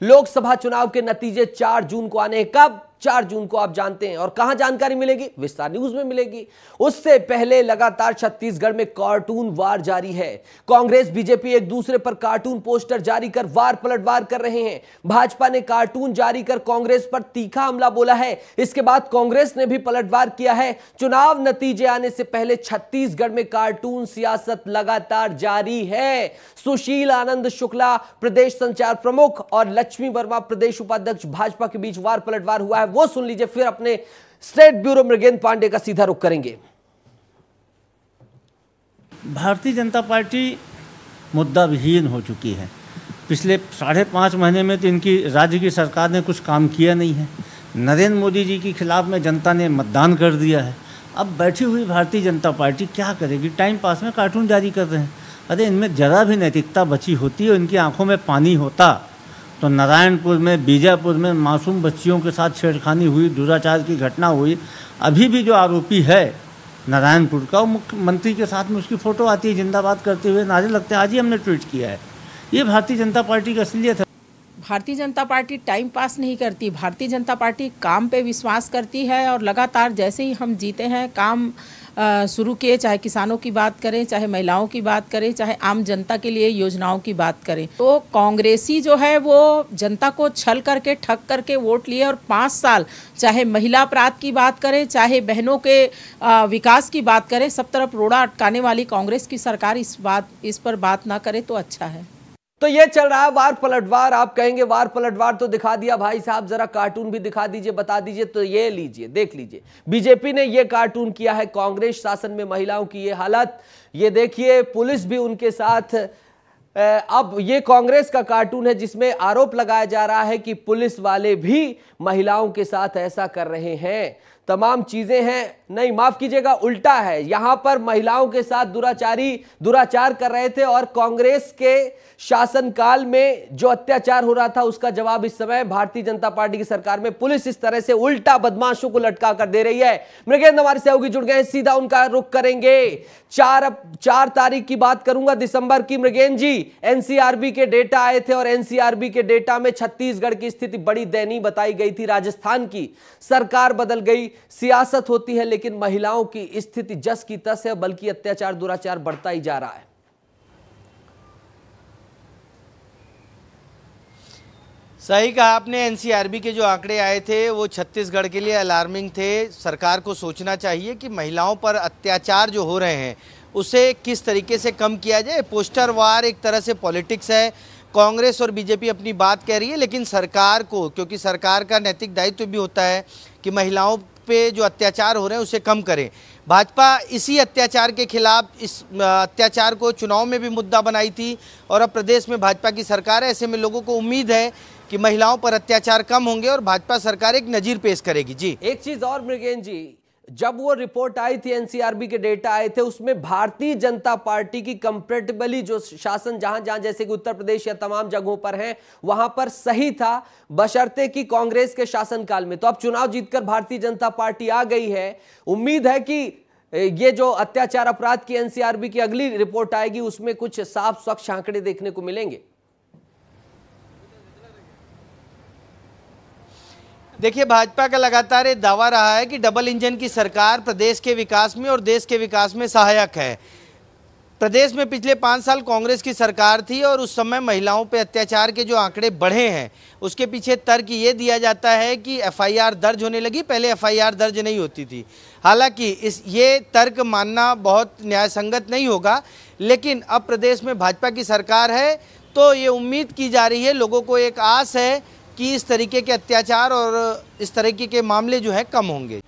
लोकसभा चुनाव के नतीजे 4 जून को आने हैं। कब? 4 जून को आप जानते हैं। और कहां जानकारी मिलेगी? विस्तार न्यूज में मिलेगी। उससे पहले लगातार छत्तीसगढ़ में कार्टून वार जारी है। कांग्रेस बीजेपी एक दूसरे पर कार्टून पोस्टर जारी कर वार पलटवार कर रहे हैं। भाजपा ने कार्टून जारी कर कांग्रेस पर तीखा हमला बोला है। इसके बाद कांग्रेस ने भी पलटवार किया है। चुनाव नतीजे आने से पहले छत्तीसगढ़ में कार्टून सियासत लगातार जारी है। सुशील आनंद शुक्ला प्रदेश संचार प्रमुख और लक्ष्मी वर्मा प्रदेश उपाध्यक्ष भाजपा के बीच वार पलटवार हुआ है। वो सुन लीजिए, फिर अपने स्टेट ब्यूरो मृगेंद्र पांडे का सीधा रुख करेंगे। भारतीय जनता पार्टी मुद्दा विहीन हो चुकी है। पिछले 5.5 महीने में तो इनकी राज्य की सरकार ने कुछ काम किया नहीं है। नरेंद्र मोदी जी के खिलाफ में जनता ने मतदान कर दिया है। अब बैठी हुई भारतीय जनता पार्टी क्या करेगी? टाइम पास में कार्टून जारी कर रहे हैं। अरे इनमें जरा भी नैतिकता बची होती और इनकी आंखों में पानी होता तो नारायणपुर में, बीजापुर में मासूम बच्चियों के साथ छेड़खानी हुई, दुराचार की घटना हुई। अभी भी जो आरोपी है नारायणपुर का, वो मुख्यमंत्री के साथ में उसकी फ़ोटो आती है जिंदाबाद करते हुए, नारे लगते हैं। आज ही हमने ट्वीट किया है। ये भारतीय जनता पार्टी की असलियत है। Bharatiya Janata party time pass नहीं करती। भारतीय जनता पार्टी काम पे विश्वास करती है और लगातार जैसे ही हम जीते हैं काम शुरू किए, चाहे किसानों की बात करें, चाहे महिलाओं की बात करें, चाहे आम जनता के लिए योजनाओं की बात करें, तो कांग्रेसी जो है वो जनता को छल करके ठग करके वोट लिए। और 5 साल चाहे महिला अपराध की बात करें, चाहे बहनों के विकास की बात करें, सब तरफ रोड़ा अटकाने वाली कांग्रेस की सरकार इस पर बात ना करे तो अच्छा है। तो ये चल रहा है वार पलटवार। आप कहेंगे वार पलटवार तो दिखा दिया भाई साहब, जरा कार्टून भी दिखा दीजिए, बता दीजिए। तो ये लीजिए, देख लीजिए, बीजेपी ने ये कार्टून किया है। कांग्रेस शासन में महिलाओं की ये हालत, ये देखिए, पुलिस भी उनके साथ। अब ये कांग्रेस का कार्टून है जिसमें आरोप लगाया जा रहा है कि पुलिस वाले भी महिलाओं के साथ ऐसा कर रहे हैं। तमाम चीजें हैं, नहीं माफ कीजिएगा, उल्टा है। यहां पर महिलाओं के साथ दुराचार कर रहे थे और कांग्रेस के शासनकाल में जो अत्याचार हो रहा था उसका जवाब इस समय भारतीय जनता पार्टी की सरकार में पुलिस इस तरह से उल्टा बदमाशों को लटका कर दे रही है। मृगेंद्र हमारे सहयोगी जुड़ गए, सीधा उनका रुख करेंगे। 4 तारीख की बात करूंगा, दिसंबर की। मृगेंद्र जी, एनसीआरबी के डेटा आए थे और एनसीआरबी के डेटा में छत्तीसगढ़ की स्थिति बड़ी दयनीय बताई गई थी। राजस्थान की सरकार बदल गई, सियासत होती है, लेकिन महिलाओं की स्थिति जस की तस है, बल्कि अत्याचार दुराचार बढ़ता ही जा रहा है। सही कहा आपने। एनसीआरबी के जो आंकड़े आए थे वो छत्तीसगढ़ के लिए अलार्मिंग थे। सरकार को सोचना चाहिए कि महिलाओं पर अत्याचार जो हो रहे हैं उसे किस तरीके से कम किया जाए। पोस्टर वार एक तरह से पॉलिटिक्स है। कांग्रेस और बीजेपी अपनी बात कह रही है, लेकिन सरकार को, क्योंकि सरकार का नैतिक दायित्व भी होता है कि महिलाओं पे जो अत्याचार हो रहे हैं उसे कम करें। भाजपा इसी अत्याचार के खिलाफ, इस अत्याचार को चुनाव में भी मुद्दा बनाई थी और अब प्रदेश में भाजपा की सरकार है। ऐसे में लोगों को उम्मीद है कि महिलाओं पर अत्याचार कम होंगे और भाजपा सरकार एक नजीर पेश करेगी। जी, एक चीज और मृगेंद्र जी, जब वो रिपोर्ट आई थी, एनसीआरबी के डेटा आए थे, उसमें भारतीय जनता पार्टी की कंपैरेटिबली जो शासन जहां जैसे कि उत्तर प्रदेश या तमाम जगहों पर है वहां पर सही था, बशर्ते कि कांग्रेस के शासनकाल में। तो अब चुनाव जीतकर भारतीय जनता पार्टी आ गई है। उम्मीद है कि ये जो अत्याचार अपराध की एनसीआरबी की अगली रिपोर्ट आएगी उसमें कुछ साफ स्वच्छ आंकड़े देखने को मिलेंगे। देखिए, भाजपा का लगातार ये दावा रहा है कि डबल इंजन की सरकार प्रदेश के विकास में और देश के विकास में सहायक है। प्रदेश में पिछले 5 साल कांग्रेस की सरकार थी और उस समय महिलाओं पे अत्याचार के जो आंकड़े बढ़े हैं उसके पीछे तर्क ये दिया जाता है कि एफआईआर दर्ज होने लगी, पहले एफआईआर दर्ज नहीं होती थी। हालांकि ये तर्क मानना बहुत न्यायसंगत नहीं होगा, लेकिन अब प्रदेश में भाजपा की सरकार है तो ये उम्मीद की जा रही है, लोगों को एक आस है कि इस तरीके के अत्याचार और इस तरीके के मामले जो है कम होंगे।